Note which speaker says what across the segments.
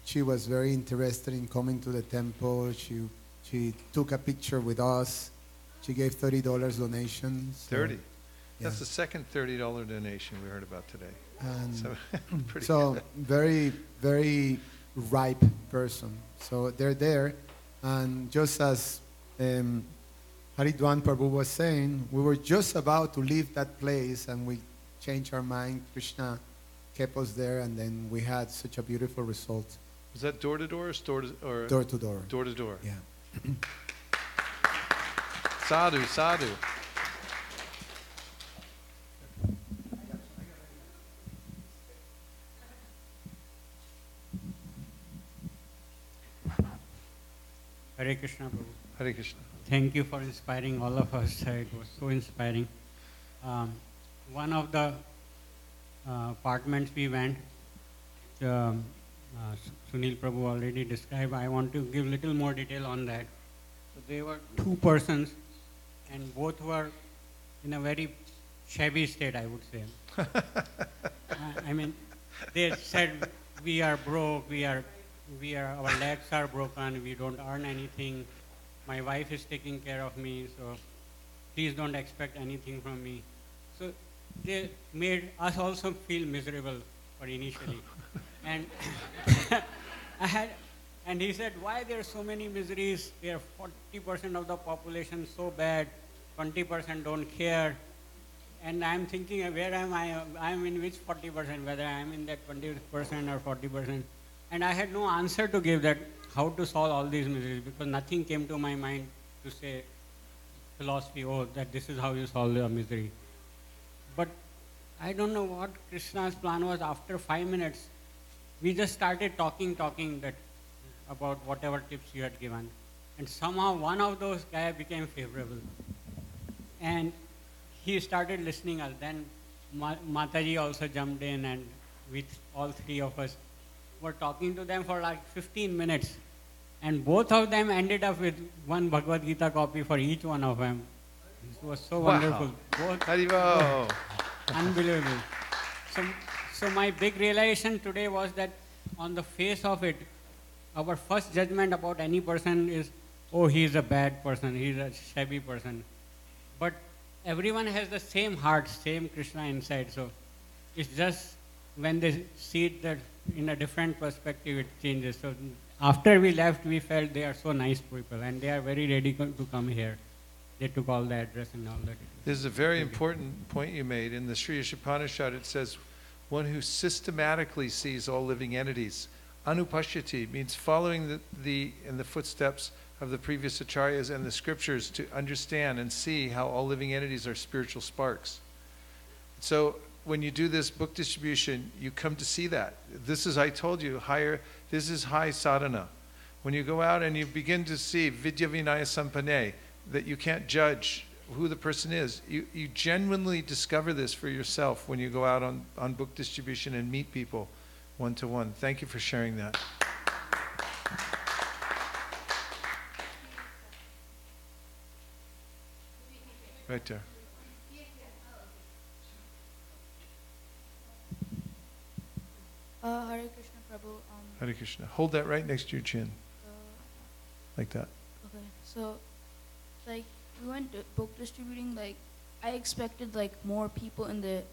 Speaker 1: she was very interested in coming to the temple. She took a picture with us. She gave $30 donation. So,
Speaker 2: 30.
Speaker 1: yeah.
Speaker 2: That's the second $30 donation we heard about today.
Speaker 1: And
Speaker 2: So, pretty
Speaker 1: so
Speaker 2: good.
Speaker 1: very, very ripe person. So they're there, and just as Haridwan Prabhu was saying, we were just about to leave that place, and we changed our mind. Krishna kept us there, and then we had such a beautiful result.
Speaker 2: Was that door to door or store to or
Speaker 1: Door to door.
Speaker 2: Door to door.
Speaker 1: Yeah.
Speaker 2: Sadhu, sadhu.
Speaker 3: Hare Krishna, Prabhu.
Speaker 2: Hare Krishna.
Speaker 3: Thank you for inspiring all of us. It was so inspiring. One of the apartments we went, Sunil Prabhu already described. I want to give little more detail on that. So they were two persons, and both were in a very shabby state, I would say. I mean, they said, we are broke, our legs are broken, we don't earn anything. My wife is taking care of me, so please don't expect anything from me. So they made us also feel miserable for initially. And and he said, why there are so many miseries? There are 40% of the population so bad, 20% don't care. And I'm thinking, where am I? I'm in which 40%, whether I'm in that 20% or 40%. And I had no answer to give that, how to solve all these miseries, because nothing came to my mind to say, philosophy, oh, that this is how you solve your misery. But I don't know what Krishna's plan was. After 5 minutes, we just started talking that about whatever tips you had given. And somehow one of those guys became favorable. And he started listening us. Then Mataji also jumped in, and with all three of us were talking to them for like 15 minutes. And both of them ended up with one Bhagavad Gita copy for each one of them. It was so wonderful. Both,
Speaker 2: Haribo.
Speaker 3: Unbelievable. So my big realization today was that on the face of it, our first judgment about any person is, oh, he's a bad person, he's a shabby person. But everyone has the same heart, same Krishna inside. So it's just when they see it that in a different perspective, it changes. So after we left, we felt they are so nice people, and they are very ready to come here. They took all the address and all that.
Speaker 2: This is a very important point you made. In the Sri Ishopanishad, it says, one who systematically sees all living entities. Anupashyati means following in the footsteps of the previous acharyas and the scriptures to understand and see how all living entities are spiritual sparks. So when you do this book distribution, you come to see that. This is, I told you, this is high sadhana. When you go out and you begin to see vidya vinaya sampanne, that you can't judge who the person is, you genuinely discover this for yourself when you go out on book distribution and meet people one-to-one. Thank you for sharing that. Right there.
Speaker 4: Hare Krishna, Prabhu.
Speaker 2: Hare Krishna. Hold that right next to your chin. Like that.
Speaker 4: Okay, so, like, we went to book distributing, like, I expected, like, more people in the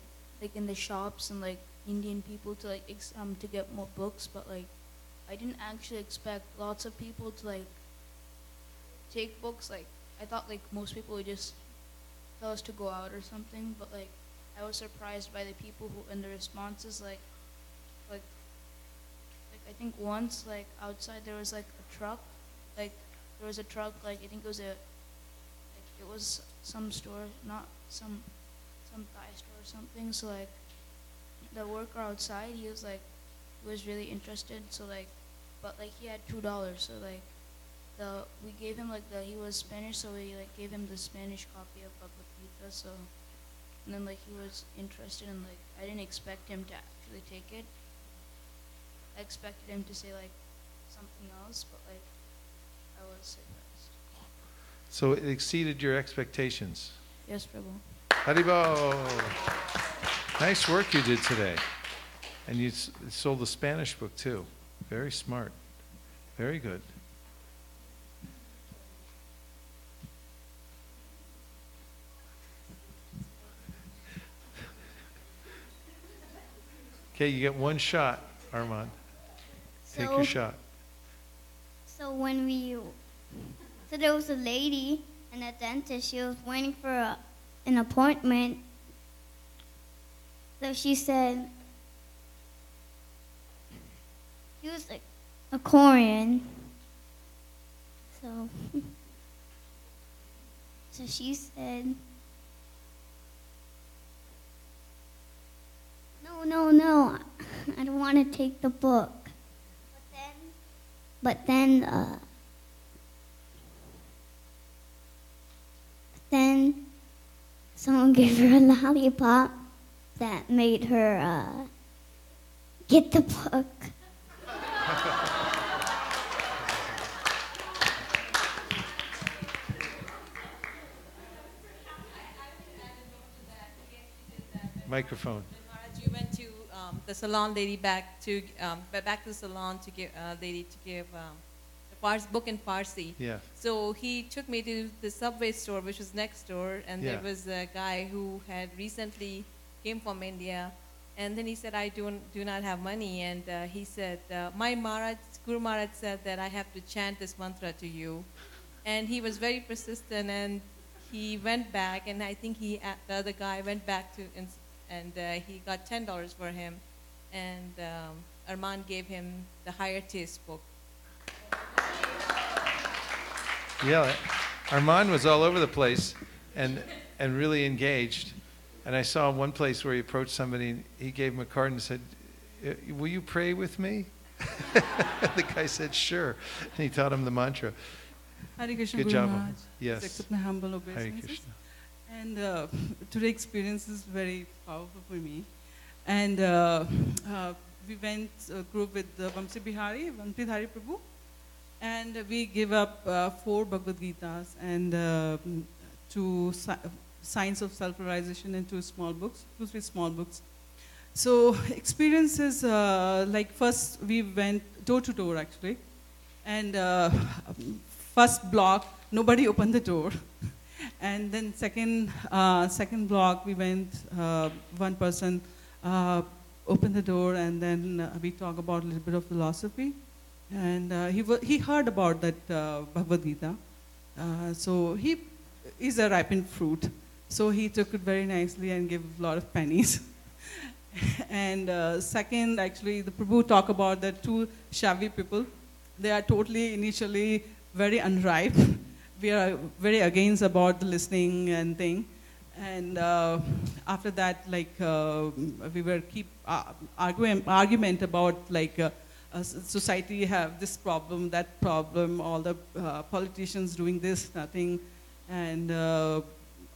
Speaker 4: shops and, like, Indian people to, like, to get more books, but, like, I didn't actually expect lots of people to, like, take books. Like, I thought, like, most people would just tell us to go out or something, but, like, I was surprised by the people who, and the responses, like, I think once, like, outside there was, like, a truck, like, there was a truck, like, I think it was it was some store, not some Thai store or something, so, like, the worker outside, he was, like, he was really interested, so, like, but, like, he had $2, so, like, we gave him, like, he was Spanish, so we, like, gave him the Spanish copy of Bhagavad Gita, so, and then, like, he was interested, and, like, I didn't expect him to actually take it. I expected him to say, like, something else, but, like, I was surprised.
Speaker 2: So it exceeded your expectations.
Speaker 4: Yes, Prabhu.
Speaker 2: Haribo! Nice work you did today. And you sold the Spanish book too. Very smart. Very good. Okay, you get one shot, Armand. Take your shot.
Speaker 5: So there was a lady and a dentist. She was waiting for an appointment. So she said, she was like a Korean. So she said, no, I don't want to take the book. But then someone gave her a lollipop that made her get the book.
Speaker 2: Microphone.
Speaker 6: You went to the salon lady back to the salon to give the book in Farsi.
Speaker 2: Yeah.
Speaker 6: So he took me to the Subway store, which was next door, and
Speaker 2: Yeah.
Speaker 6: there was a guy who had recently came from India, and then he said, "I do not have money," and he said, "My Maharaj, Guru Maharaj said that I have to chant this mantra to you," and he was very persistent, and he went back, and I think the other guy went back to. And he got $10 for him, and Armand gave him the Higher Taste book.
Speaker 2: Yeah, Armand was all over the place and really engaged. And I saw one place where he approached somebody and he gave him a card and said, "Will you pray with me?" The guy said, "Sure." And he taught him the mantra.
Speaker 7: Hare Krishna,
Speaker 2: Good
Speaker 7: Guru
Speaker 2: job.
Speaker 7: Maharaj.
Speaker 2: Yes.
Speaker 7: Accept my humble
Speaker 2: Hare
Speaker 7: obeisances.
Speaker 2: Krishna.
Speaker 7: And today's experience is very powerful for me. And we went a group with Vaisesika Prabhu, and we give up 4 Bhagavad Gitas and 2 Signs of Self-Realization and 2 3 small books. So experiences like first we went door to door actually, and first block nobody opened the door. And then second block, we went, one person opened the door, and then we talk about a little bit of philosophy. And he heard about that Bhagavad Gita. So he is a ripened fruit. So he took it very nicely and gave a lot of pennies. And second, actually, the Prabhu talked about the 2 Shavi people. They are totally initially very unripe. We are very against about the listening and thing. And after that, like, we were keep argument about, like, society have this problem, that problem, all the politicians doing this, nothing. And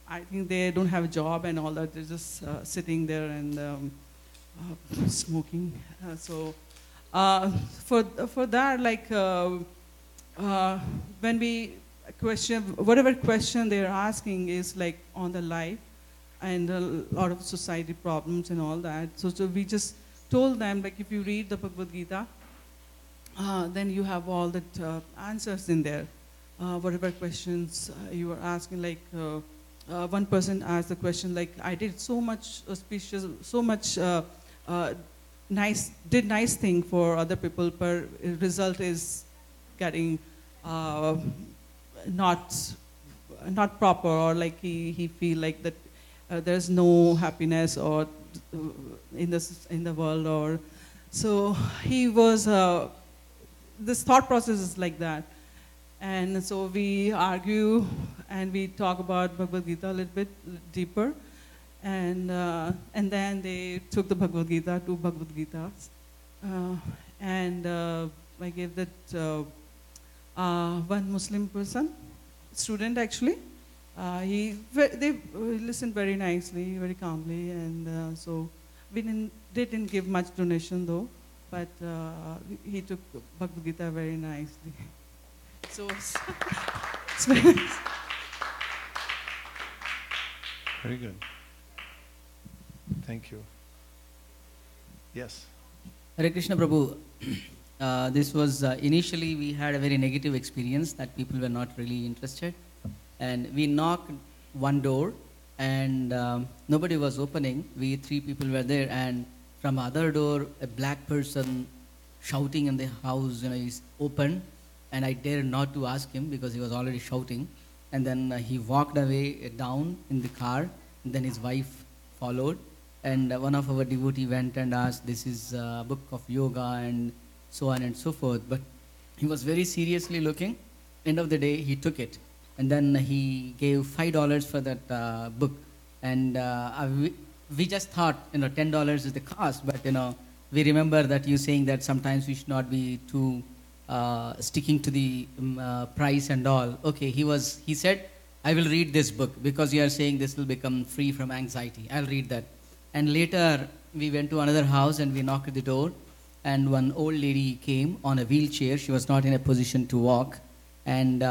Speaker 7: I think they don't have a job and all that. They're just sitting there and smoking. For that, like, when we question, whatever question they're asking is like on the life and a lot of society problems and all that. So we just told them, like, if you read the Bhagavad Gita, then you have all the answers in there. Whatever questions you are asking, like one person asked the question, like, I did so much auspicious, so much nice thing for other people, but result is getting not proper, or like he feel like that there's no happiness or in the world, or so he was this thought process is like that. And so we argue and we talk about Bhagavad Gita a little bit deeper, and then they took the Bhagavad Gita, 2 Bhagavad Gitas, and I gave that one Muslim person, student actually. They listened very nicely, very calmly, and so we didn't give much donation though, but he took Bhagavad Gita very nicely. So it's very nice.
Speaker 2: Very good. Thank you. Yes.
Speaker 8: Hare Krishna, Prabhu. this was initially we had a very negative experience that people were not really interested. And we knocked one door and nobody was opening. We 3 people were there, and from other door, a black person shouting in the house, is open, and I dared not to ask him because he was already shouting. And then he walked away down in the car, and then his wife followed. And one of our devotee went and asked, this is a book of yoga and so on and so forth. But he was very seriously looking. End of the day, he took it. And then he gave $5 for that book. And we just thought, $10 is the cost. But, we remember that you saying that sometimes we should not be too sticking to the price and all. Okay, he said, I will read this book because you are saying this will become free from anxiety. I'll read that. And later, we went to another house and we knocked at the door. And one old lady came on a wheelchair. She was not in a position to walk. And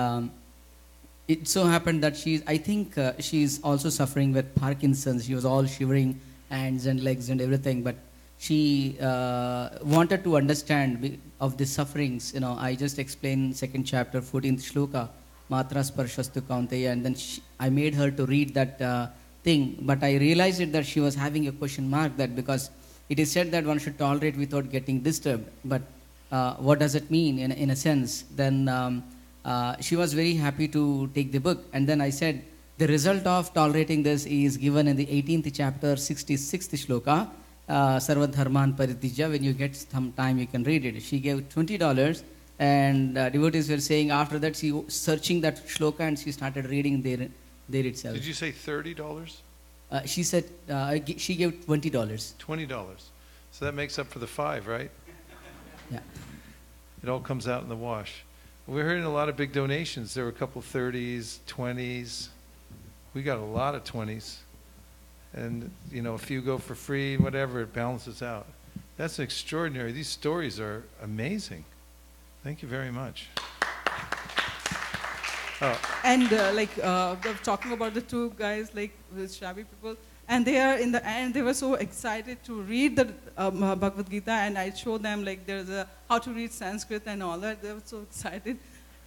Speaker 8: it so happened that I think she's also suffering with Parkinson's. She was all shivering, hands and legs and everything. But she wanted to understand of the sufferings. I just explained 2nd chapter, 14th shloka, Matra Sparshastu Kaunteya. And then I made her to read that thing. But I realized that she was having a question mark, that because it is said that one should tolerate without getting disturbed. But what does it mean in a sense? Then she was very happy to take the book. And then I said, the result of tolerating this is given in the 18th chapter, 66th shloka, Sarva Dharman Paritija. When you get some time, you can read it. She gave $20. And devotees were saying after that, she was searching that shloka and she started reading there itself.
Speaker 2: Did you say $30?
Speaker 8: She said she gave $20.
Speaker 2: $20. So that makes up for the 5, right?
Speaker 8: Yeah.
Speaker 2: It all comes out in the wash. We're hearing a lot of big donations. There were a couple 30s, 20s. We got a lot of 20s. And, a few go for free, whatever, it balances out. That's extraordinary. These stories are amazing. Thank you very much.
Speaker 7: And talking about the 2 guys, with shabby people, and they are in the end, they were so excited to read the Bhagavad Gita, and I showed them there's a how to read Sanskrit and all that. They were so excited,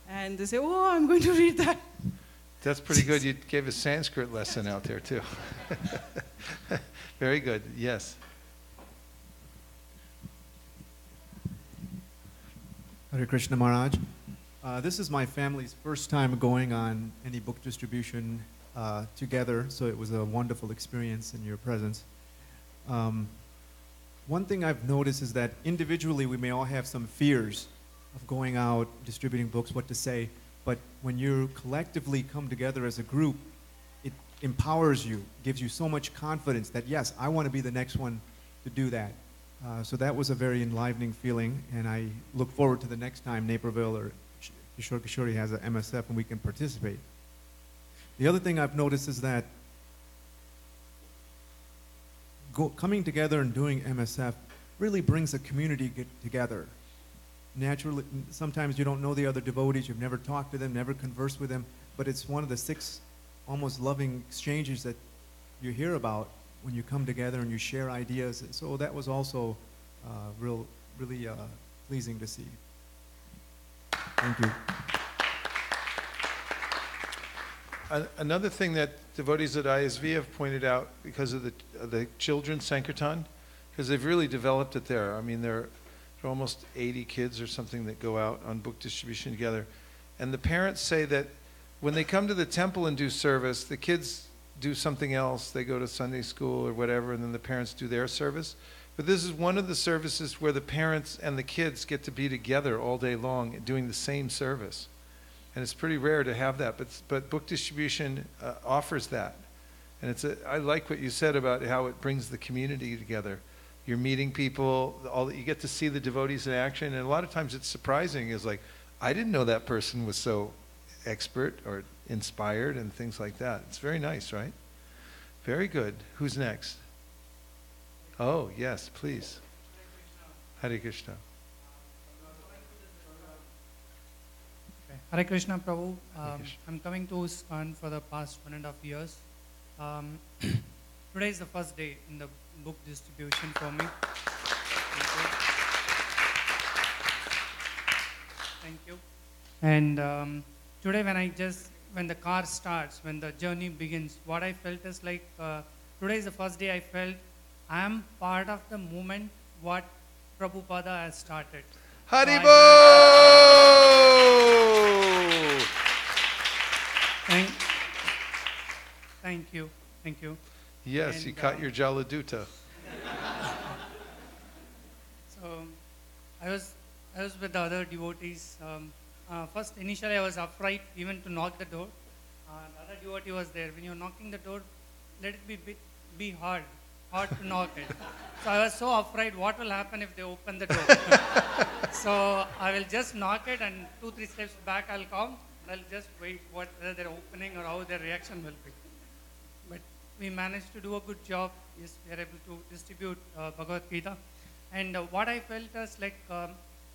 Speaker 7: and they say, "Oh, I'm going to read that."
Speaker 2: That's pretty good. You gave a Sanskrit lesson out there too. Very good. Yes.
Speaker 9: Hare Krishna Maharaj. This is my family's first time going on any book distribution together, so it was a wonderful experience in your presence. One thing I've noticed is that individually we may all have some fears of going out, distributing books, what to say, but when you collectively come together as a group, it empowers you, gives you so much confidence that, yes, I want to be the next one to do that. So that was a very enlivening feeling, and I look forward to the next time Naperville or Kishore Kishori has an MSF and we can participate. The other thing I've noticed is that coming together and doing MSF really brings a community together. Naturally, sometimes you don't know the other devotees, you've never talked to them, never conversed with them, but it's one of the 6 almost loving exchanges that you hear about when you come together and you share ideas. So that was also really pleasing to see. Thank you.
Speaker 2: Another thing that devotees at ISV have pointed out because of the children's Sankirtan, because they've really developed it there. I mean, there are almost 80 kids or something that go out on book distribution together. And the parents say that when they come to the temple and do service, the kids do something else. They go to Sunday school or whatever, and then the parents do their service. But this is one of the services where the parents and the kids get to be together all day long doing the same service. And it's pretty rare to have that, but book distribution offers that. And I like what you said about how it brings the community together. You're meeting people, you get to see the devotees in action, and a lot of times it's surprising. It's like, I didn't know that person was so expert or inspired and things like that. It's very nice, right? Very good. Who's next? Oh, yes, please. Hare Krishna.
Speaker 10: Hare Krishna, Prabhu. I'm coming to ISKCON for the past 1.5 years. Today is the first day in the book distribution for me. Thank you. And today when the car starts, when the journey begins, what I felt is like, today is the first day I felt I am part of the movement what Prabhupada has started.
Speaker 2: Haribol!
Speaker 10: Thank you. Thank you.
Speaker 2: Yes,
Speaker 10: And,
Speaker 2: you caught your Jaladuta.
Speaker 10: So I was with the other devotees. First, initially I was afraid even to knock the door. The other devotee was there. When you're knocking the door, let it be hard to knock it. So I was so afraid what will happen if they open the door. So I will just knock it, and 2-3 steps back I'll come. I'll just wait whether they're opening or how their reaction will be. But we managed to do a good job. Yes, we are able to distribute Bhagavad Gita. And what I felt is like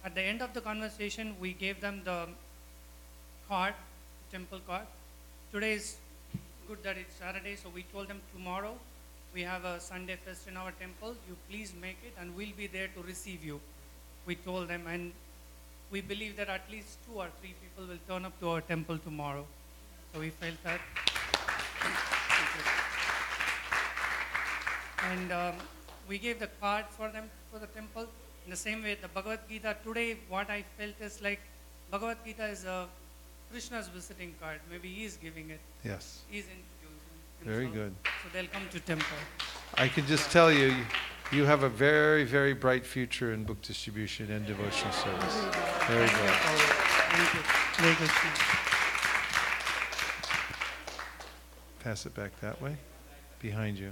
Speaker 10: at the end of the conversation, we gave them the card, temple card. Today is good that it's Saturday, so we told them tomorrow we have a Sunday fest in our temple. You please make it, and we'll be there to receive you. We told them, and we believe that at least 2 or 3 people will turn up to our temple tomorrow. So we felt that. And we gave the card for them for the temple. In the same way, the Bhagavad Gita, today what I felt is like Bhagavad Gita is Krishna's visiting card. Maybe he is giving it.
Speaker 2: Yes.
Speaker 10: He is introducing himself.
Speaker 2: Very good.
Speaker 10: So they'll come to temple.
Speaker 2: I can just tell you, you have a very, very bright future in book distribution and devotional service. Very good.
Speaker 10: Thank you. Very good.
Speaker 2: Pass it back that way, behind you.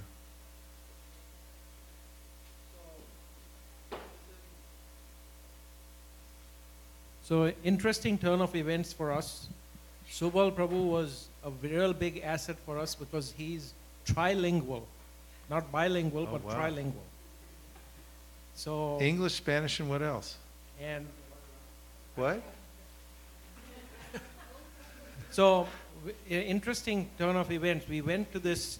Speaker 11: So interesting turn of events for us. Subal Prabhu was a real big asset for us because he's trilingual. Not bilingual, but
Speaker 2: wow.
Speaker 11: trilingual. So
Speaker 2: English, Spanish, and what else?
Speaker 11: And
Speaker 2: What?
Speaker 11: so interesting turn of events. We went to this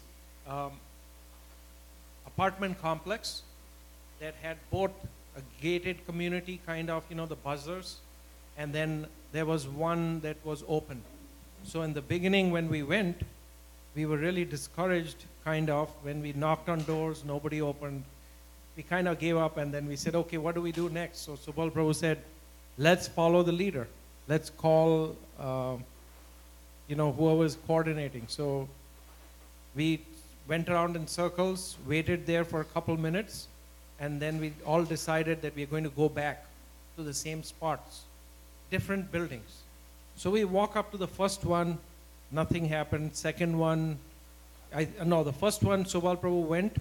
Speaker 11: apartment complex that had both a gated community, kind of, the buzzers, and then there was one that was open. So in the beginning when we went, we were really discouraged, kind of. When we knocked on doors, nobody opened. We kind of gave up, and then we said, okay, what do we do next? So Subal Prabhu said, let's follow the leader. Let's call, whoever is coordinating. So we went around in circles, waited there for a couple minutes, and then we all decided that we are going to go back to the same spots, different buildings. So we walk up to the first one, nothing happened. Second one, the first one, Subal Prabhu went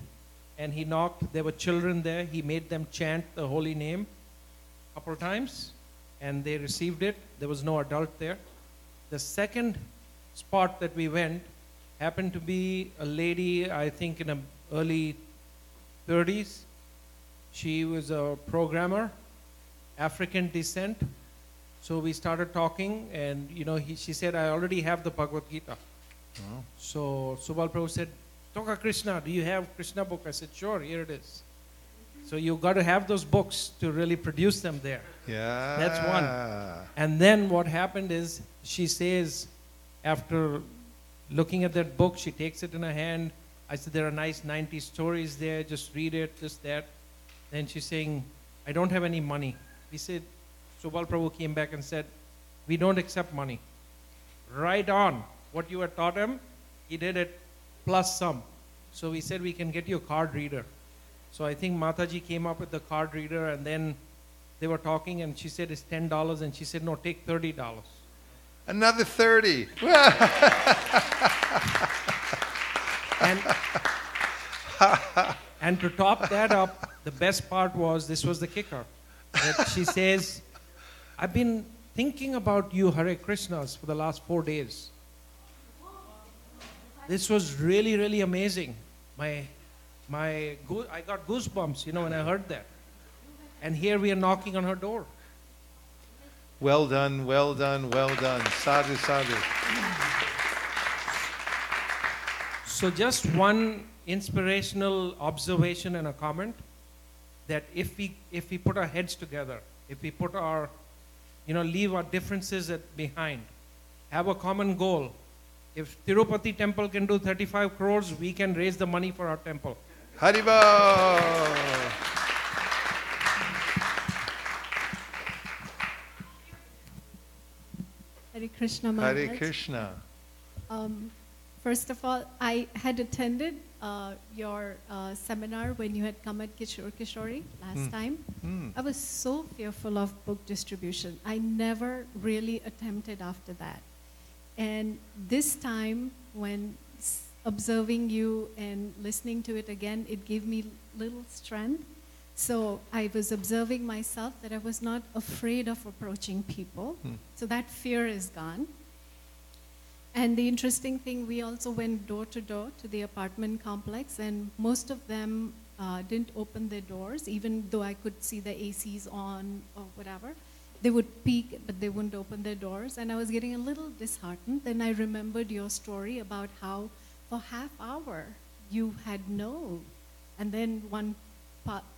Speaker 11: and he knocked. There were children there. He made them chant the holy name a couple times, and they received it. There was no adult there. The second spot that we went happened to be a lady, I think in the early 30s. She was a programmer, African descent. So we started talking, and she said, I already have the Bhagavad Gita.
Speaker 2: Wow.
Speaker 11: So Subal Prabhu said, Toka Krishna, do you have Krishna book? I said, sure, here it is. So you got to have those books to really produce them there.
Speaker 2: Yeah.
Speaker 11: That's one. And then what happened is, she says, after looking at that book, she takes it in her hand. I said, there are nice 90 stories there, just read it, just that. Then she's saying, I don't have any money. We said, Subal Prabhu came back and said, we don't accept money. Right on. What you had taught him, he did it plus some. So we said, we can get you a card reader. So I think Mataji came up with the card reader, and then they were talking, and she said, it's $10. And she said, no, take $30.
Speaker 2: Another 30.
Speaker 11: And to top that up, the best part was, this was the kicker, that she says, I've been thinking about you, Hare Krishnas, for the last 4 days. This was really, really amazing. I got goosebumps, when I heard that. And here we are knocking on her door.
Speaker 2: Well done, well done, well done. Sadhu, sadhu.
Speaker 11: So just one inspirational observation and a comment, that if we put our heads together, if we put our leave our differences behind. Have a common goal. If Tirupati temple can do 35 crores, we can raise the money for our temple.
Speaker 2: Haribo!
Speaker 12: Hare Krishna Maharaj.
Speaker 2: Hare Krishna.
Speaker 12: First of all, I had attended your seminar when you had come at Kishore Kishori last time. I was so fearful of book distribution. I never really attempted after that. And this time, when observing you and listening to it again, it gave me little strength. So I was observing myself that I was not afraid of approaching people. So that fear is gone. And the interesting thing, we also went door to door to the apartment complex, and most of them didn't open their doors, even though I could see the ACs on or whatever. They would peek, but they wouldn't open their doors, and I was getting a little disheartened. Then I remembered your story about how for half hour you had no, and then one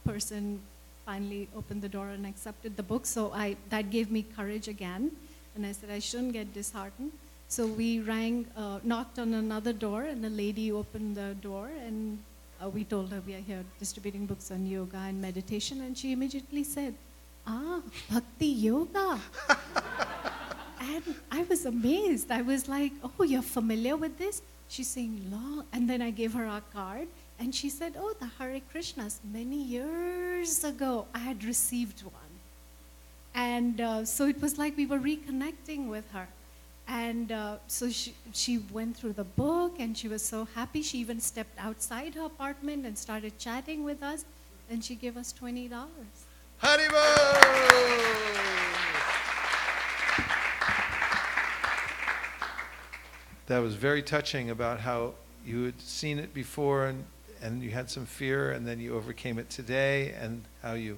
Speaker 12: person finally opened the door and accepted the book. So that gave me courage again, and I said I shouldn't get disheartened. So we knocked on another door, and a lady opened the door, and we told her we are here distributing books on yoga and meditation, and she immediately said, Bhakti Yoga. And I was amazed. I was like, oh, you're familiar with this? She's saying, long. And then I gave her our card, and she said, oh, the Hare Krishnas. Many years ago, I had received one. And so it was like we were reconnecting with her. And so she went through the book, and she was so happy. She even stepped outside her apartment and started chatting with us, and she gave us $20.
Speaker 2: Haribo! That was very touching about how you had seen it before and you had some fear, and then you overcame it today, and how you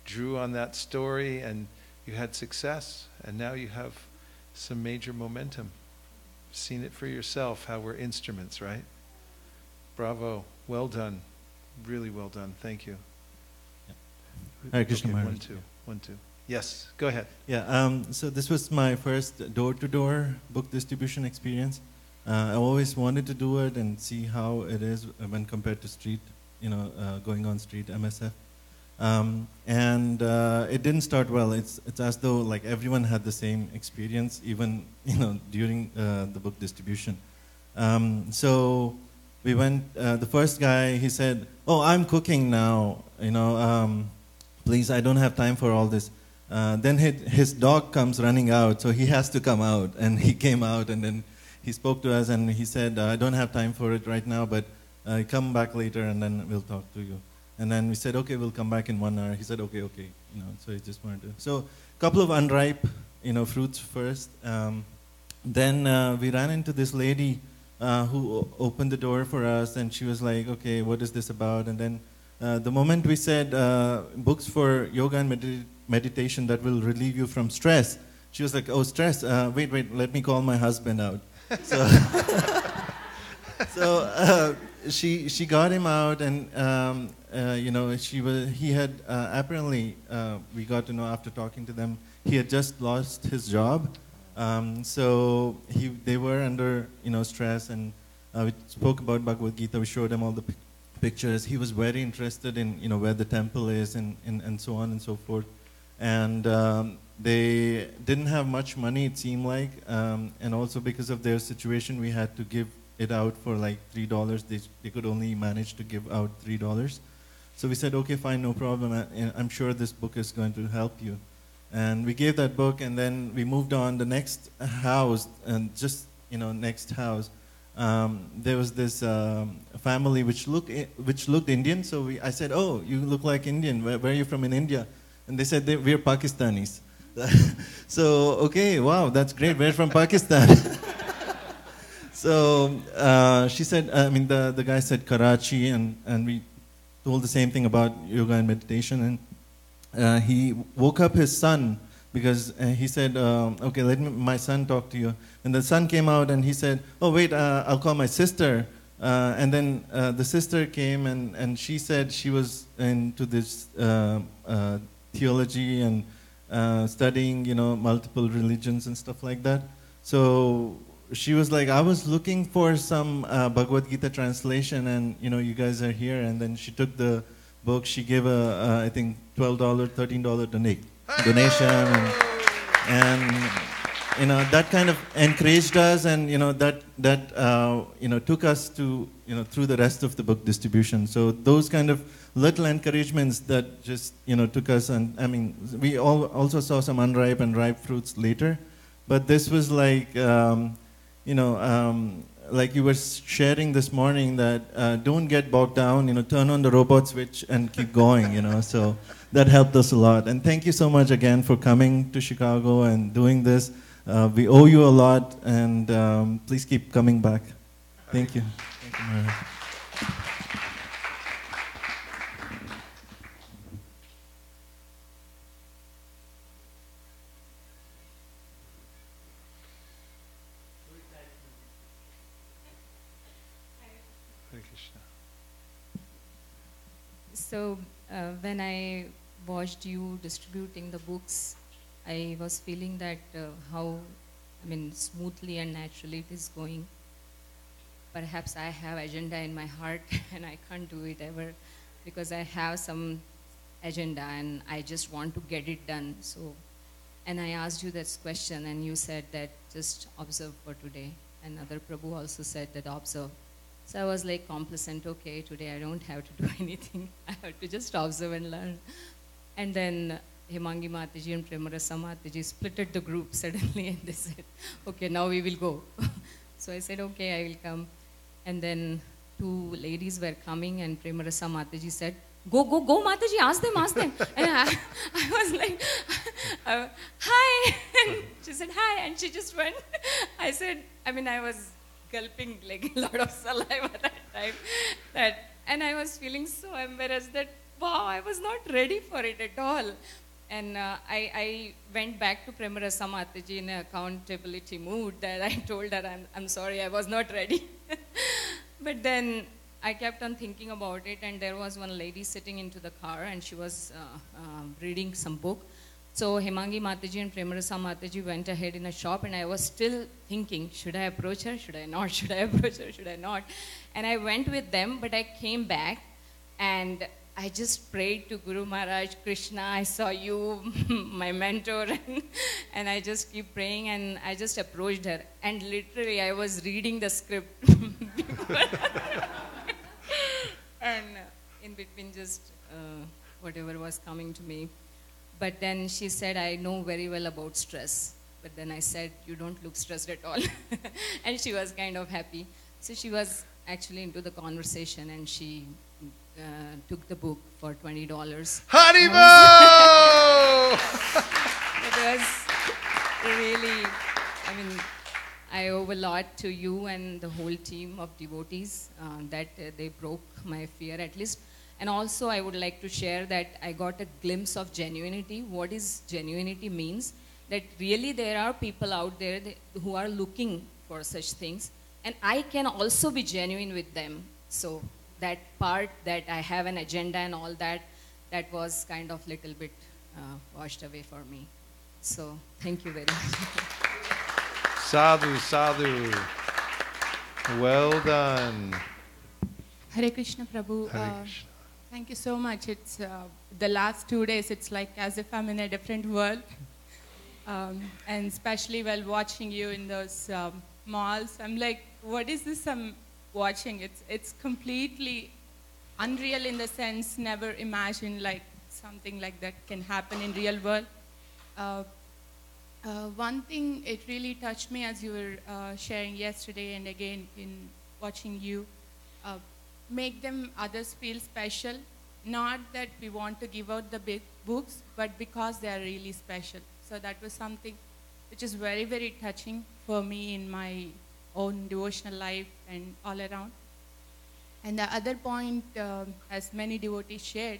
Speaker 2: drew on that story and you had success, and now you have some major momentum. Seen it for yourself, how we're instruments, right? Bravo. Well done. Really well done. Thank you.
Speaker 13: Hare Krishna
Speaker 2: Okay,
Speaker 13: Maharaj.
Speaker 2: 1, 2. Yes, go ahead.
Speaker 13: Yeah, so this was my first door-to-door book distribution experience. I always wanted to do it and see how it is when compared to street, going on street MSF. And it didn't start well. It's as though like everyone had the same experience, even during the book distribution. So we went. The first guy, he said, "Oh, I'm cooking now. Please, I don't have time for all this." Then his dog comes running out, so he has to come out, and he came out, and then he spoke to us, and he said, "I don't have time for it right now, but come back later, and then we'll talk to you." And then we said, "Okay, we'll come back in 1 hour." He said, "Okay." So he just wanted to. So a couple of unripe, fruits first. Then we ran into this lady who opened the door for us, and she was like, "Okay, what is this about?" And then the moment we said books for yoga and meditation that will relieve you from stress, she was like, "Oh, stress? Wait, let me call my husband out." So she got him out, and he had apparently we got to know after talking to them, he had just lost his job, so they were under stress, and we spoke about Bhagavad Gita. We showed him all the pictures. He was very interested in where the temple is and so on and so forth, and they didn't have much money, it seemed like, and also because of their situation, we had to give it out for like $3. They could only manage to give out $3. So we said, "Okay, fine, no problem. I'm sure this book is going to help you." And we gave that book, and then we moved on. The next house, and just next house, there was this family which looked Indian. So I said, "Oh, you look like Indian. Where are you from in India?" And they said, "We're Pakistanis." So okay, wow, that's great. We're from Pakistan. So she said, the guy said Karachi, and we told the same thing about yoga and meditation, and he woke up his son because he said, "Okay, let my son talk to you." And the son came out, and he said, "Oh, wait, I'll call my sister." And then the sister came, and she said she was into this theology, and studying, multiple religions and stuff like that. So she was like, I was looking for some Bhagavad Gita translation, and you guys are here. And then she took the book. She gave I think $12, $13 donation, and that kind of encouraged us, and that took us to through the rest of the book distribution. So those kind of little encouragements that just took us, and I mean we also saw some unripe and ripe fruits later, but this was like like you were sharing this morning, that don't get bogged down, turn on the robot switch and keep going, so that helped us a lot. And thank you so much again for coming to Chicago and doing this. We owe you a lot, and please keep coming back. Thank you. Thank you, Maharaj.
Speaker 2: Hare Krishna.
Speaker 14: So when I watched you distributing the books, I was feeling that how, smoothly and naturally it is going. Perhaps I have agenda in my heart and I can't do it ever because I have some agenda and I just want to get it done. So, and I asked you this question and you said that just observe for today. And other Prabhu also said that observe. So I was like complacent, okay, today I don't have to do anything. I have to just observe and learn. And then Hemangi Mataji and Premarasa Mataji splitted the group suddenly and they said, okay, now we will go. So I said, okay, I will come. And then two ladies were coming and Premarasa Mataji said, go Mataji, ask them. And I was like, hi. And she said, hi. And she just went. I said, I was gulping like a lot of saliva that time. And I was feeling so embarrassed that, wow, I was not ready for it at all. And I went back to Premarasa Mataji in an accountability mood that I told her, I'm sorry, I was not ready. But then I kept on thinking about it, and there was one lady sitting into the car, and she was reading some book. So Hemangi Mataji and Premarasa Mataji went ahead in a shop, and I was still thinking, should I approach her? Should I not? Should I approach her? Should I not? And I went with them, but I came back, and I just prayed to Guru Maharaj, Krishna, I saw you, my mentor, and I just keep praying, and I just approached her. And literally, I was reading the script. And in between just whatever was coming to me. But then she said, I know very well about stress. But then I said, you don't look stressed at all. And she was kind of happy. So she was actually into the conversation, and she took the book for $20.
Speaker 2: Haribo!
Speaker 14: It was really, I owe a lot to you and the whole team of devotees that they broke my fear at least. And also I would like to share that I got a glimpse of genuinity. What is genuinity means? That really there are people out there who are looking for such things. And I can also be genuine with them. So that part that I have an agenda and all that, that was kind of little bit washed away for me. So thank you very much.
Speaker 2: Sadhu, sadhu. Well done.
Speaker 15: Hare Krishna, Prabhu.
Speaker 2: Hare Krishna.
Speaker 15: Thank you so much. It's the last 2 days, it's like as if I'm in a different world. And especially while watching you in those malls, I'm like, what is this I'm watching? It's completely unreal in the sense, never imagined like something like that can happen in real world. One thing, it really touched me as you were sharing yesterday and again in watching you, make them others feel special. Not that we want to give out the big books, but because they are really special. So that was something which is very, very touching for me in my own devotional life and all around. And the other point, as many devotees shared,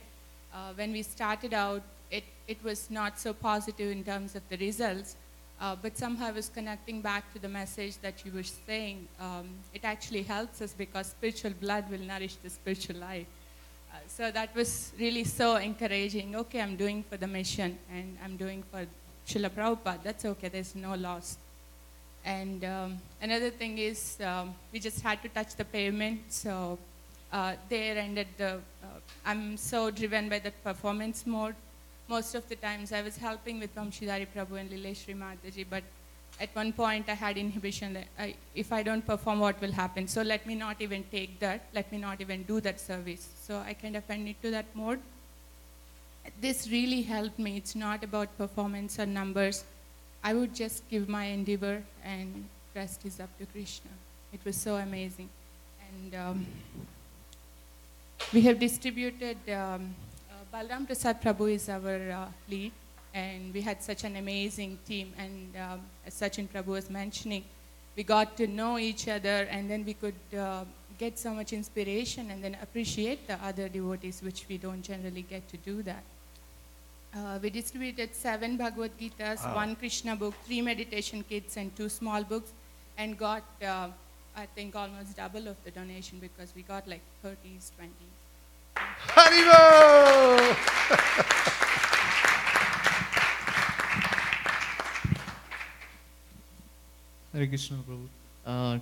Speaker 15: when we started out, it was not so positive in terms of the results, but somehow I was connecting back to the message that you were saying. It actually helps us because spiritual blood will nourish the spiritual life. So that was really so encouraging. Okay, I'm doing for the mission and I'm doing for Srila Prabhupada. That's okay, there's no loss. And another thing is we just had to touch the pavement. So there and at the, I'm so driven by that performance mode. Most of the times I was helping with Vamshidhari Prabhu and Lileshri Mataji, but at one point I had inhibition that if I don't perform, what will happen? So let me not even take that, let me not even do that service. So I kind of went into that mode. This really helped me. It's not about performance or numbers. I would just give my endeavor and rest is up to Krishna. It was so amazing. And we have distributed, Balram Prasad Prabhu is our lead, and we had such an amazing team. And as Sachin Prabhu was mentioning, we got to know each other, and then we could get so much inspiration and then appreciate the other devotees, which we don't generally get to do that. We distributed 7 Bhagavad Gitas,
Speaker 2: Wow.
Speaker 15: 1 Krishna book, 3 meditation kits, and 2 small books, and got, I think, almost double of the donation because we got like 30s, 20s.
Speaker 2: Haribo!
Speaker 16: Hare Krishna, Prabhu.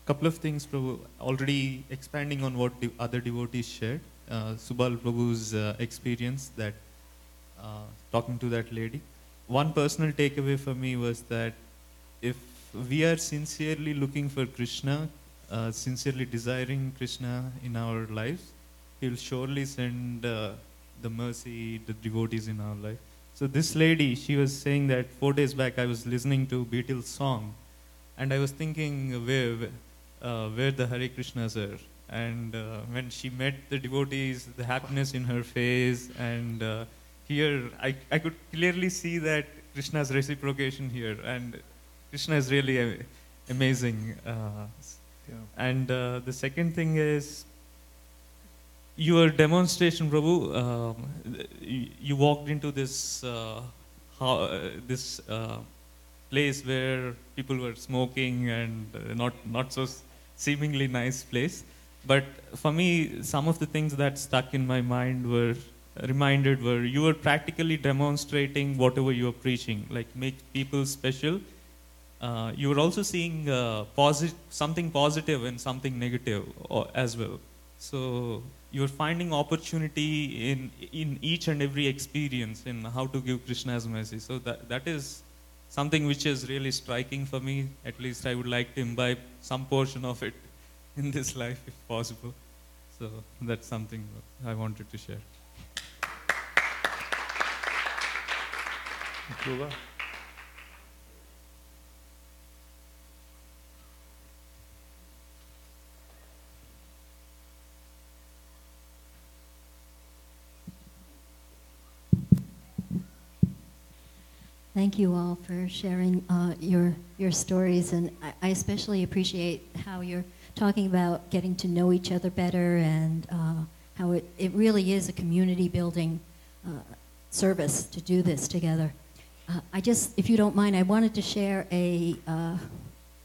Speaker 16: Couple of things, Prabhu. Already expanding on what other devotees shared. Subal Prabhu's experience that talking to that lady. One personal takeaway for me was that if we are sincerely looking for Krishna, sincerely desiring Krishna in our lives, He'll surely send the mercy, the devotees in our life. So this lady, she was saying that 4 days back I was listening to Beatles' song, and I was thinking where the Hare Krishnas are. And when she met the devotees, the happiness in her face, and here I could clearly see that Krishna's reciprocation here, and Krishna is really amazing. And the second thing is your demonstration, Prabhu. You walked into this place where people were smoking and not so seemingly nice place. But for me, some of the things that stuck in my mind were you were practically demonstrating whatever you were preaching, like make people special. You were also seeing something positive and something negative as well. So you're finding opportunity in each and every experience in how to give Krishna's mercy. So that is something which is really striking for me. At least I would like to imbibe some portion of it in this life if possible. So that's something I wanted to share.
Speaker 2: Kula?
Speaker 17: Thank you all for sharing your stories, and I especially appreciate how you're talking about getting to know each other better and how it really is a community building service to do this together. If you don't mind, I wanted to share a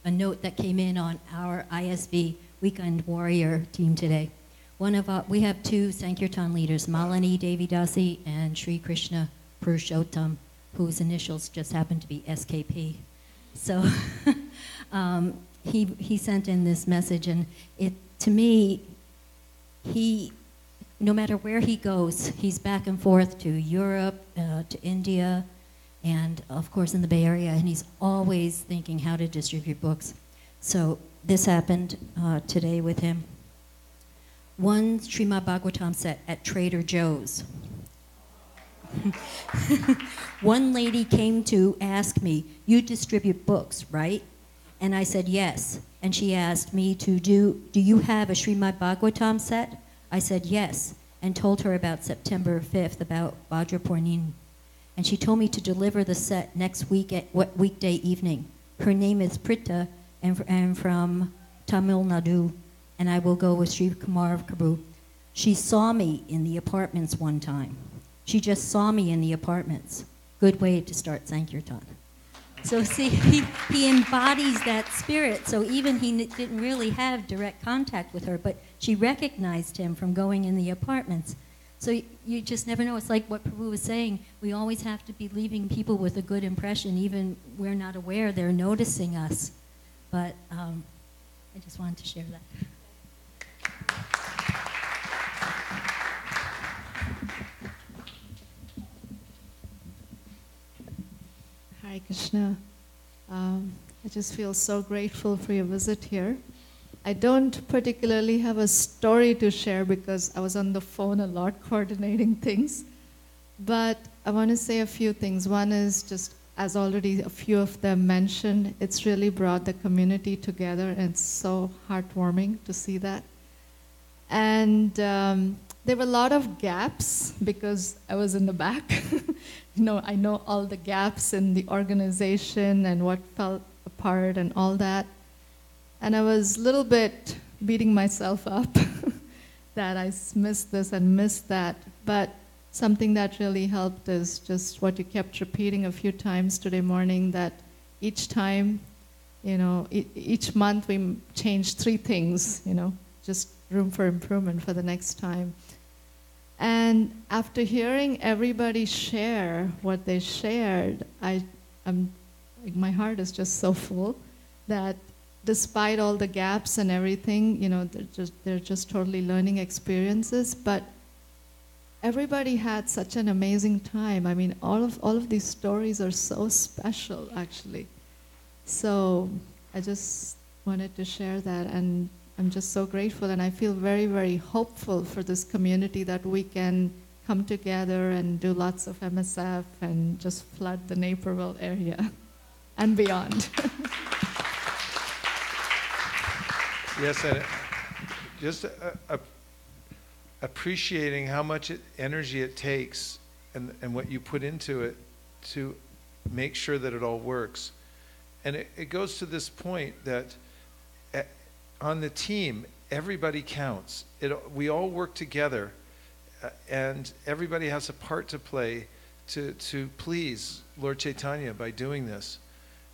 Speaker 17: note that came in on our ISV Weekend Warrior team today. We have 2 Sankirtan leaders, Malini Devidasi and Sri Krishna Purushottam, whose initials just happen to be SKP. So he sent in this message, and to me, no matter where he goes, he's back and forth to Europe, to India, and of course in the Bay Area, and he's always thinking how to distribute books. So this happened today with him. 1 Srimad Bhagavatam set at Trader Joe's. One lady came to ask me, "You distribute books, right?" And I said, "Yes." And she asked me do you have a Srimad Bhagavatam set? I said, "Yes," and told her about September 5th, about Bhadra Purnim. And she told me to deliver the set next week at weekday evening. Her name is Prita, and from Tamil Nadu, and I will go with Sri Kumar Prabhu. She saw me in the apartments one time. She just saw me in the apartments. Good way to start Sankirtan. So see, he embodies that spirit. So even he didn't really have direct contact with her, but she recognized him from going in the apartments. So you just never know. It's like what Prabhu was saying. We always have to be leaving people with a good impression, even we're not aware they're noticing us. But I just wanted to share that.
Speaker 18: Hare Krishna. I just feel so grateful for your visit here. I don't particularly have a story to share because I was on the phone a lot coordinating things. But I want to say a few things. One is just, as already a few of them mentioned, it's really brought the community together, and it's so heartwarming to see that. And there were a lot of gaps because I was in the back. I know all the gaps in the organization and what fell apart and all that. And I was a little bit beating myself up that I missed this and missed that. But something that really helped is just what you kept repeating a few times today morning, that each time, each month we changed 3 things, just room for improvement for the next time. And after hearing everybody share what they shared, my heart is just so full that despite all the gaps and everything, they're just totally learning experiences. But everybody had such an amazing time. I mean, all of these stories are so special, actually. So I just wanted to share that, and I'm just so grateful, and I feel very, very hopeful for this community that we can come together and do lots of MSF and just flood the Naperville area and beyond.
Speaker 2: Yes, and just appreciating how much energy it takes and what you put into it to make sure that it all works. And it goes to this point that on the team, everybody counts. We all work together, and everybody has a part to play to please Lord Chaitanya by doing this.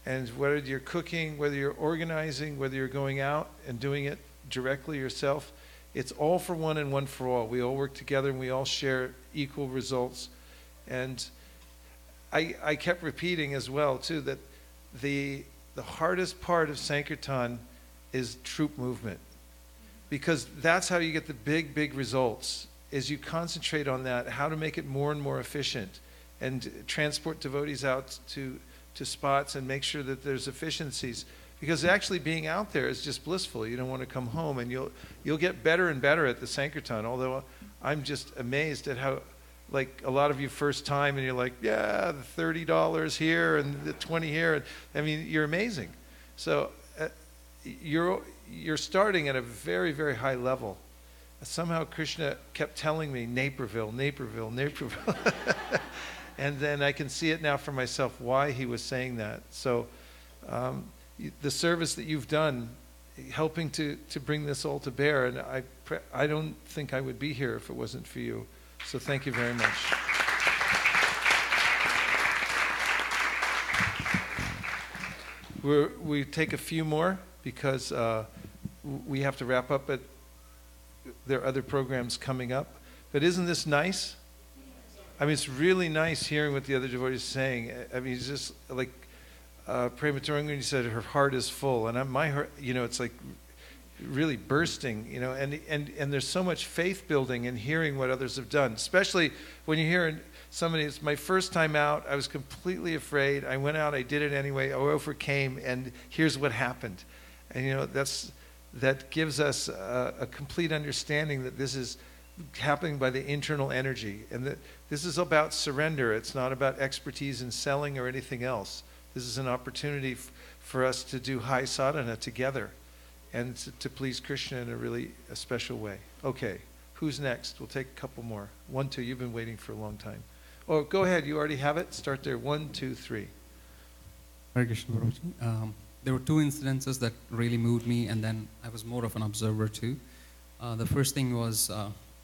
Speaker 2: And whether you're cooking, whether you're organizing, whether you're going out and doing it directly yourself, it's all for one and one for all. We all work together and we all share equal results. And I kept repeating as well, too, that the hardest part of Sankirtan is troop movement, because that's how you get the big, big results, is you concentrate on that, how to make it more and more efficient, and transport devotees out to spots and make sure that there's efficiencies. Because actually being out there is just blissful. You don't want to come home, and you'll get better and better at the Sankirtan, although I'm just amazed at how, like, a lot of you first time, and you're like, yeah, the $30 here and the 20 here. I mean, you're amazing. So you're starting at a very, very high level. Somehow Krishna kept telling me, Naperville, Naperville, Naperville. And then I can see it now for myself, why he was saying that. So the service that you've done, helping to bring this all to bear, and I don't think I would be here if it wasn't for you. So thank you very much. We take a few more because we have to wrap up, but there are other programs coming up. But isn't this nice? I mean, it's really nice hearing what the other devotees are saying. I mean, it's just like Prema Tarangan, you said her heart is full, and my heart, it's like really bursting, and there's so much faith building in hearing what others have done, especially when you hear somebody. It's my first time out. I was completely afraid. I went out. I did it anyway. I overcame, and here's what happened. And that gives us a complete understanding that this is happening by the internal energy, and that this is about surrender. It's not about expertise in selling or anything else. This is an opportunity for us to do high sadhana together and to please Krishna in a special way. Okay, who's next? We'll take a couple more. 1, 2, you've been waiting for a long time. Oh, go ahead, you already have it? Start there. 1, 2, 3.
Speaker 19: Hare Krishna, Prabhuji. There were 2 incidences that really moved me, and then I was more of an observer too. The first thing was,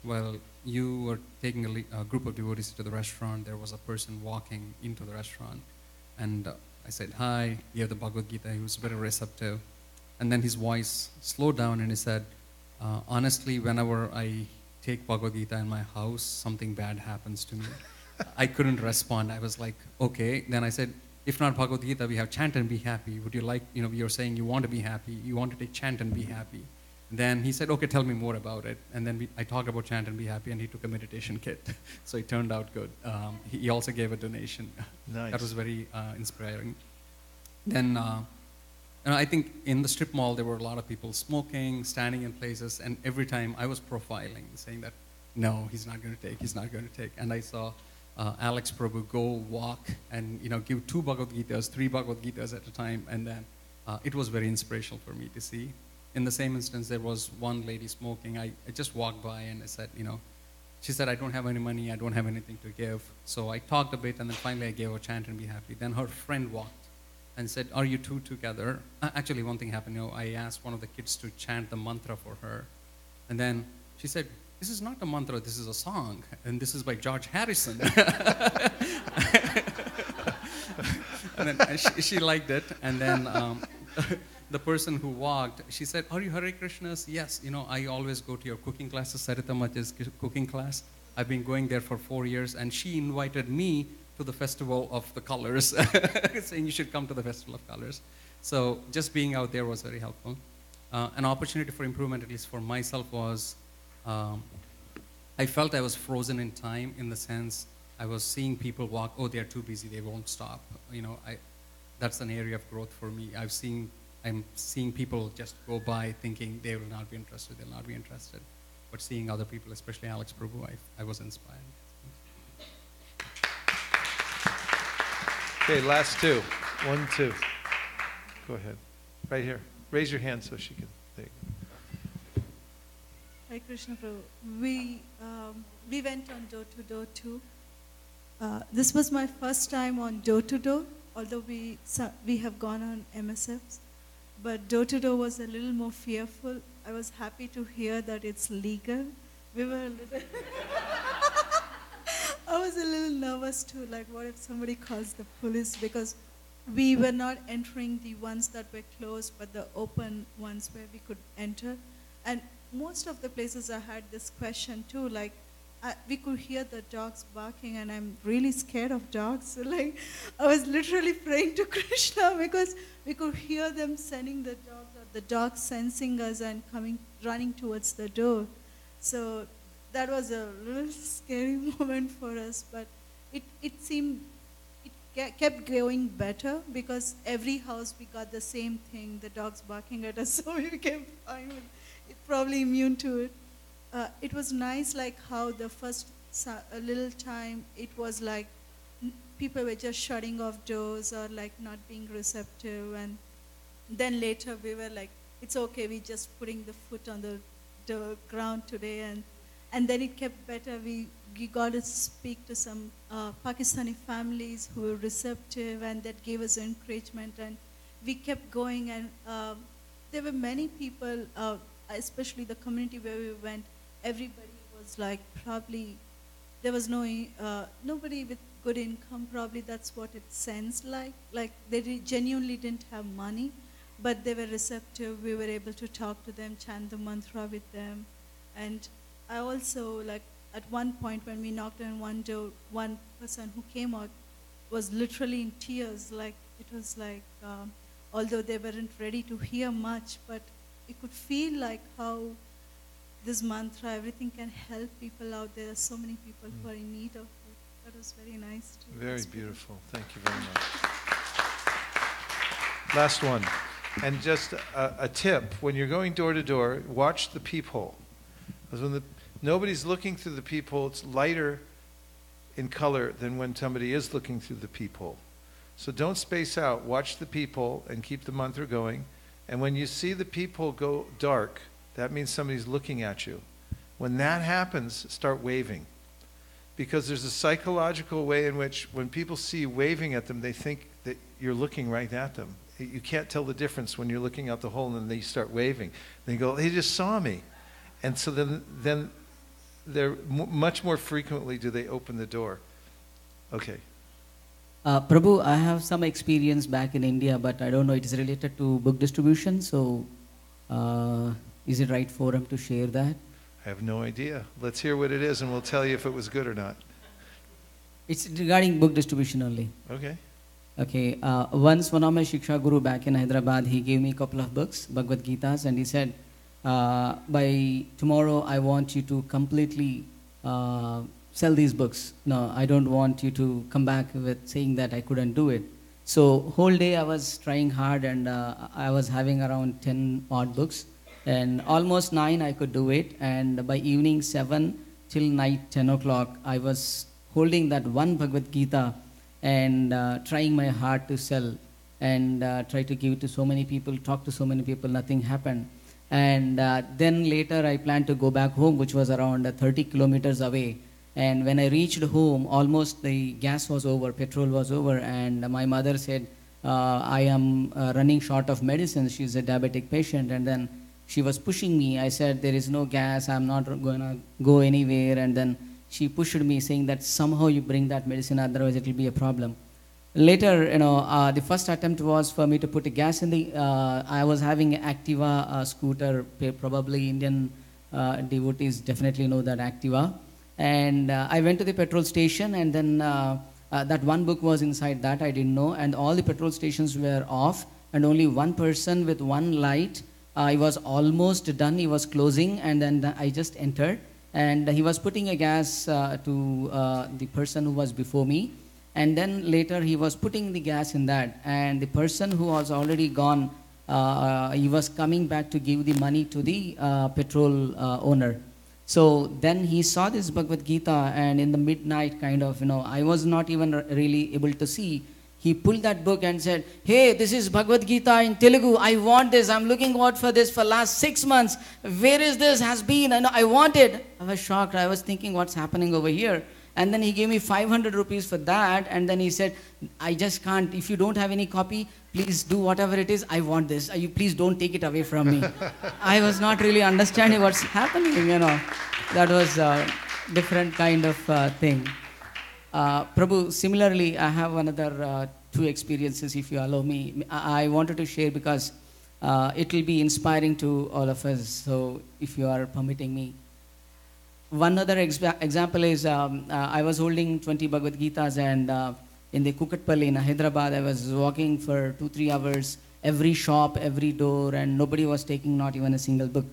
Speaker 19: while you were taking a group of devotees to the restaurant, there was a person walking into the restaurant, and I said, hi, you have the Bhagavad Gita. He was very receptive. And then his voice slowed down and he said, honestly, whenever I take Bhagavad Gita in my house, something bad happens to me. I couldn't respond. I was like, okay. Then I said, if not Bhagavad Gita, we have chant and be happy. Would you like, you're saying you want to be happy. You want to take chant and be happy. Then he said, okay, tell me more about it. And then I talked about chant and be happy, and he took a meditation kit. So it turned out good. He also gave a donation.
Speaker 2: Nice.
Speaker 19: That was very inspiring. Then I think in the strip mall, there were a lot of people smoking, standing in places, and every time I was profiling, saying that, no, he's not going to take, he's not going to take. And I saw Alex Prabhu go walk and give 2 Bhagavad Gitas, 3 Bhagavad Gitas at a time, and then it was very inspirational for me to see. In the same instance, there was one lady smoking. I just walked by and I said, she said, I don't have any money, I don't have anything to give. So I talked a bit, and then finally I gave her chant and be happy. Then her friend walked and said, are you two together? Actually, one thing happened. I asked one of the kids to chant the mantra for her. And then she said, this is not a mantra, this is a song. And this is by George Harrison. And then she liked it. And then the person who walked, she said, are you Hare Krishnas? Yes, I always go to your cooking classes, Sarita Mata's cooking class. I've been going there for 4 years, and she invited me to the Festival of the Colors, saying you should come to the Festival of Colors. So just being out there was very helpful. An opportunity for improvement, at least for myself, was I felt I was frozen in time, in the sense I was seeing people walk, oh, they're too busy, they won't stop. That's an area of growth for me. I'm seeing people just go by thinking they will not be interested, they'll not be interested. But seeing other people, especially Alex Prabhu, I was inspired.
Speaker 2: Okay, last 2. 1, 2. Go ahead. Right here. Raise your hand so she can. There you go.
Speaker 20: Hare Krishna Prabhu. We went on door to door too. This was my first time on door to door, although we have gone on MSFs. But door to door was a little more fearful. I was happy to hear that it's legal. We were a little I was a little nervous too, like what if somebody calls the police, because we were not entering the ones that were closed, but the open ones where we could enter. And most of the places I had this question too, like we could hear the dogs barking, and I'm really scared of dogs. So like I was literally praying to Krishna because we could hear them sending the dogs, or the dogs sensing us and running towards the door. So that was a little scary moment for us, but it seemed, it kept going better, because every house we got the same thing, the dogs barking at us, so we became fine, probably immune to it. It was nice, like how the first a little time, it was like people were just shutting off doors or like not being receptive, and then later we were like, it's okay, we just putting the foot on the ground today, and then it kept better. We got to speak to some Pakistani families who were receptive, and that gave us encouragement, and we kept going, and there were many people, especially the community where we went, everybody was like, probably, there was nobody with good income, probably that's what it sounds like they genuinely didn't have money, but they were receptive. We were able to talk to them, chant the mantra with them. And I also, like, at one point when we knocked on one door, one person who came out was literally in tears. Like, it was like, although they weren't ready to hear much, but you could feel like how this mantra, everything can help people out there. There's so many people who are in need of it. That was very nice too.
Speaker 2: Very beautiful. Thank you very much. Last one. And just a tip, when you're going door to door, watch the peephole. Because when nobody's looking through the peephole, it's lighter in color than when somebody is looking through the peephole. So don't space out. Watch the peephole and keep the mantra going. And when you see the peephole go dark, that means somebody's looking at you. When that happens, start waving. Because there's a psychological way in which when people see you waving at them, they think that you're looking right at them. You can't tell the difference when you're looking out the hole and then they start waving. They go, he just saw me. And so then they're much more frequently do they open the door. Okay.
Speaker 8: Prabhu, I have some experience back in India, but I don't know, it is related to book distribution, so is it right forum to share that?
Speaker 2: I have no idea. Let's hear what it is and we'll tell you if it was good or not.
Speaker 8: It's regarding book distribution only.
Speaker 2: Okay.
Speaker 8: Okay, once one of my Shiksha Guru back in Hyderabad, he gave me a couple of books, Bhagavad Gitas, and he said, by tomorrow I want you to completely sell these books. No, I don't want you to come back with saying that I couldn't do it. So whole day I was trying hard, and I was having around 10 odd books, and almost 9 I could do it, and by evening 7 till night 10 o'clock I was holding that one Bhagavad Gita and trying my hard to sell, and try to give it to so many people, talk to so many people, nothing happened. And then later I planned to go back home, which was around 30 kilometers away. And when I reached home, almost the gas was over, petrol was over, and my mother said, I am running short of medicine. She's a diabetic patient, and then she was pushing me. I said, there is no gas, I'm not going to go anywhere, and then she pushed me, saying that somehow you bring that medicine, otherwise it will be a problem. Later, the first attempt was for me to put a gas in the, I was having an Activa scooter, probably Indian devotees definitely know that Activa. And I went to the petrol station, and then that one book was inside that, I didn't know, and all the petrol stations were off, and only one person with one light. He was almost done, he was closing, and then I just entered, and he was putting a gas to the person who was before me, and then later he was putting the gas in that, and the person who was already gone, he was coming back to give the money to the petrol owner. So then he saw this Bhagavad Gita, and in the midnight kind of, I was not even really able to see. He pulled that book and said, hey, this is Bhagavad Gita in Telugu. I want this. I'm looking out for this for last 6 months. Where is this has been? I want it. I was shocked. I was thinking, what's happening over here? And then he gave me 500 rupees for that. And then he said, I just can't. If you don't have any copy, please do whatever it is. I want this. You please don't take it away from me. I was not really understanding what's happening, That was a different kind of thing. Prabhu, similarly, I have another 2 experiences, if you allow me. I wanted to share because it will be inspiring to all of us. So if you are permitting me. One other example is I was holding 20 Bhagavad Gitas, and in the Kukatpalli in Hyderabad, I was walking for 2-3 hours, every shop, every door, and nobody was taking not even a single book.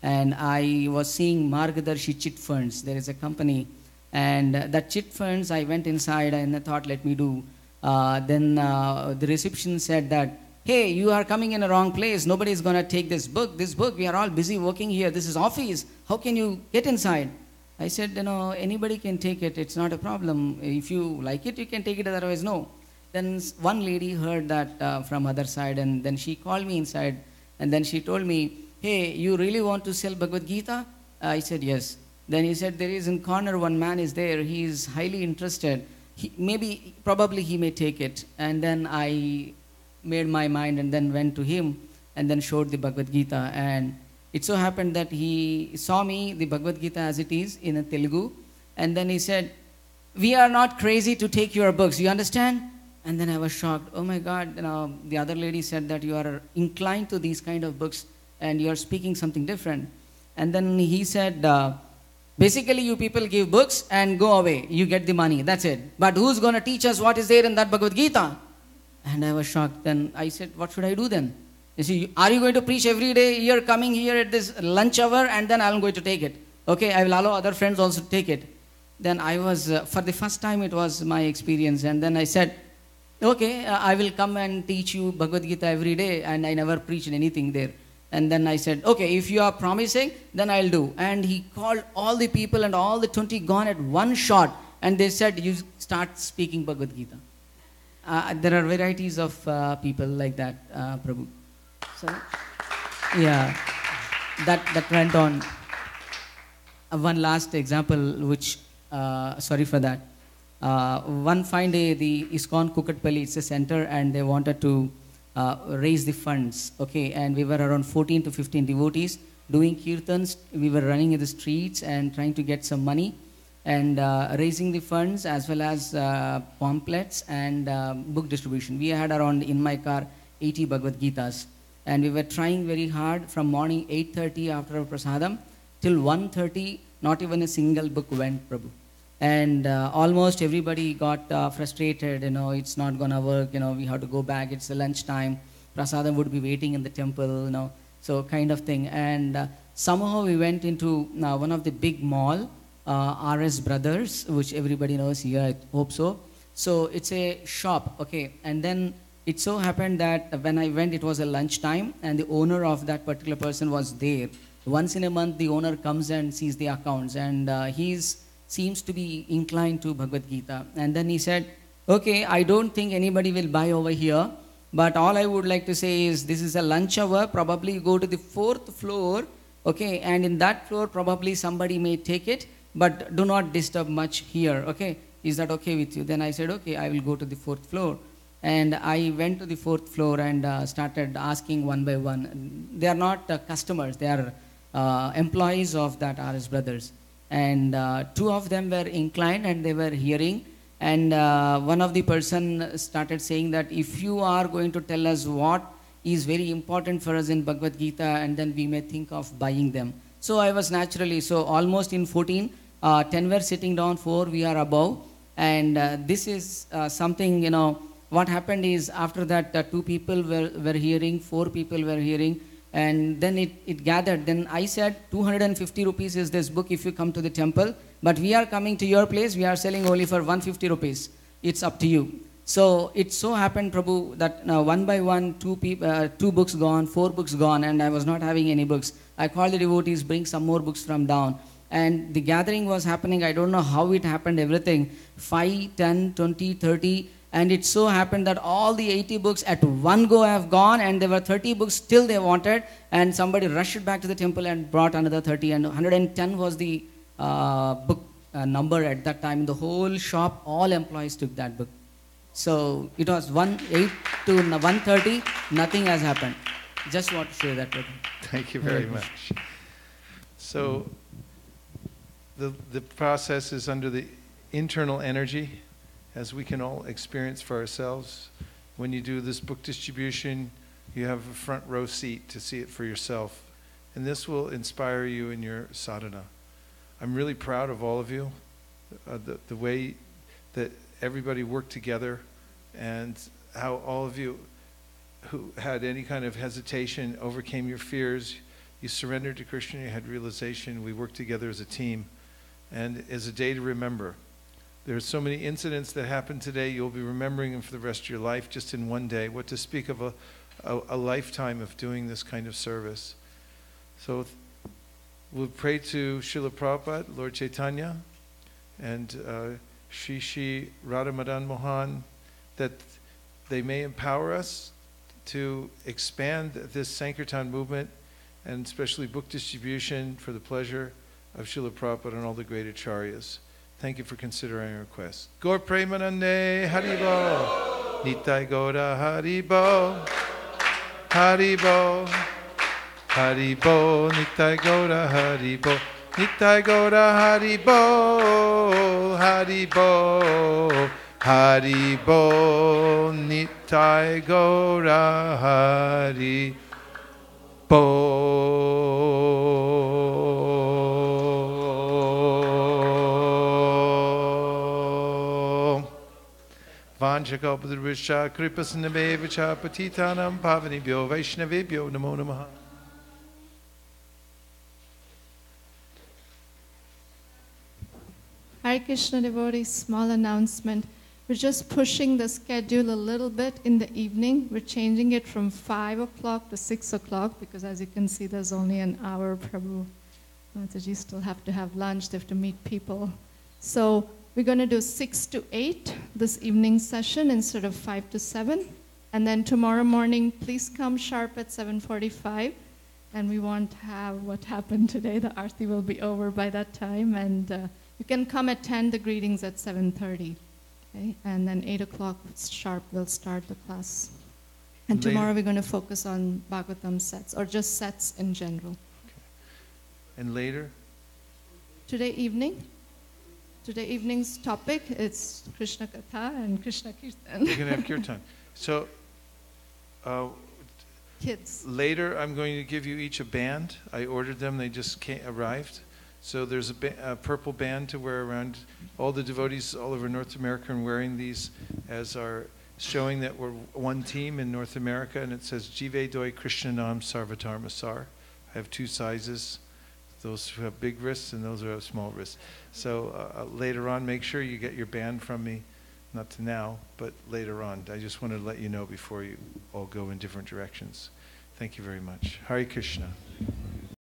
Speaker 8: And I was seeing Margadarshi Chit Funds. There is a company, and that Chit Funds, I went inside and I thought, let me do. Then the reception said that, hey, you are coming in a wrong place. Nobody is going to take this book. This book, we are all busy working here. This is office. How can you get inside? I said, anybody can take it. It's not a problem. If you like it, you can take it. Otherwise, no. Then one lady heard that from other side, and then she called me inside, and then she told me, hey, you really want to sell Bhagavad Gita? I said, yes. Then he said, there is in corner one man is there. He is highly interested. Probably he may take it. And then I made my mind and then went to him and then showed the Bhagavad Gita. And it so happened that he saw me, the Bhagavad Gita as it is in a Telugu. And then he said, we are not crazy to take your books. You understand? And then I was shocked. Oh my God. The other lady said that you are inclined to these kind of books and you are speaking something different. And then he said, basically you people give books and go away. You get the money. That's it. But who's going to teach us what is there in that Bhagavad Gita? And I was shocked. Then I said, what should I do then? You see, are you going to preach every day? You're coming here at this lunch hour and then I'm going to take it. Okay, I will allow other friends also to take it. Then I was, for the first time it was my experience. And then I said, okay, I will come and teach you Bhagavad Gita every day. And I never preached anything there. And then I said, okay, if you are promising, then I'll do. And he called all the people and all the 20 gone at one shot. And they said, you start speaking Bhagavad Gita. There are varieties of people like that, Prabhu. So, yeah, that went on. One last example, which, sorry for that. One fine day, the ISKCON Kukatpalli, it's a center, and they wanted to raise the funds, okay, and we were around 14 to 15 devotees doing kirtans. We were running in the streets and trying to get some money. and raising the funds as well as pamphlets and book distribution. We had around, in my car, 80 Bhagavad Gitas. And we were trying very hard from morning 8:30 after prasadam till 1:30, not even a single book went, Prabhu. And almost everybody got frustrated, it's not gonna work, we have to go back, it's the lunch time, prasadam would be waiting in the temple, so kind of thing. And somehow we went into one of the big mall, RS Brothers, which everybody knows here, I hope so. So it's a shop, okay, and then it so happened that when I went, it was a lunchtime, and the owner of that particular person was there. Once in a month, the owner comes and sees the accounts, and he seems to be inclined to Bhagavad Gita. And then he said, okay, I don't think anybody will buy over here, but all I would like to say is this is a lunch hour, probably you go to the 4th floor, okay, and in that floor, probably somebody may take it, but do not disturb much here, okay? Is that okay with you? Then I said, okay, I will go to the 4th floor. And I went to the 4th floor and started asking one by one. They are not customers, they are employees of that RS Brothers. And 2 of them were inclined and they were hearing. And one of the person started saying that if you are going to tell us what is very important for us in Bhagavad Gita, and then we may think of buying them. So I was naturally, so almost in 14, 10 were sitting down, 4 we are above. And this is something, what happened is after that 2 people were hearing, 4 people were hearing, and then it gathered. Then I said 250 rupees is this book if you come to the temple, but we are coming to your place, we are selling only for 150 rupees. It's up to you. So it so happened, Prabhu, that one by one, 2 books gone, 4 books gone, and I was not having any books. I called the devotees, bring some more books from down. And the gathering was happening, I don't know how it happened, everything, 5, 10, 20, 30, and it so happened that all the 80 books at one go have gone, and there were 30 books still they wanted, and somebody rushed back to the temple and brought another 30, and 110 was the book number at that time. In the whole shop, all employees took that book. So it was 8 to 1:30, nothing has happened. Just want to share that with you.
Speaker 2: Thank you very much. So the process is under the internal energy, as we can all experience for ourselves. When you do this book distribution, you have a front row seat to see it for yourself. And this will inspire you in your sadhana. I'm really proud of all of you, the way that everybody worked together, and how all of you who had any kind of hesitation overcame your fears. You surrendered to Krishna, you had realization, we worked together as a team. And as a day to remember. There are so many incidents that happened today, you'll be remembering them for the rest of your life, just in one day. What to speak of a lifetime of doing this kind of service. So we'll pray to Srila Prabhupada, Lord Chaitanya, and Shri Radha Madan Mohan, that they may empower us to expand this Sankirtan movement, and especially book distribution for the pleasure of Srila Prabhupada and all the great acharyas. Thank you for considering our request. Gaur Premanande Haribo, Nitai Gaura Haribo, Haribo, Haribo, Nitai Gaura Haribo, Nitai Gaura Haribo, Haribo, Haribo, Nitai Gaura Haribo. Vanchakalpadrusha Kripasannamevacha Patitanam Pavanibhyo Vaishnavibhyo Namo Namaha.
Speaker 18: Hare Krishna devotees, small announcement. We're just pushing the schedule a little bit in the evening. We're changing it from 5 o'clock to 6 o'clock because, as you can see, there's only an hour. Prabhu Mataji still have to have lunch. They have to meet people. So we're going to do 6 to 8 this evening session instead of 5 to 7. And then tomorrow morning, please come sharp at 7:45. And we won't have what happened today. The Aarti will be over by that time. And you can come attend the greetings at 7:30. Okay? And then 8 o'clock sharp, we'll start the class. And tomorrow we're going to focus on Bhagavatam sets, or just sets in general.
Speaker 2: Okay. And later?
Speaker 18: Today evening? today evening's topic. It's Krishna Katha and Krishna Kirtan.
Speaker 2: We're going to have kirtan. So
Speaker 18: kids.
Speaker 2: Later, I'm going to give you each a band. I ordered them. They just arrived. So there's a purple band to wear around. All the devotees all over North America are wearing these as our showing that we're one team in North America. And it says, Jive Doi Krishna Nam Sarvatarma Sar. I have two sizes. Those who have big wrists and those who have small wrists. So later on, make sure you get your band from me. Not to now, but later on. I just wanted to let you know before you all go in different directions. Thank you very much. Hare Krishna.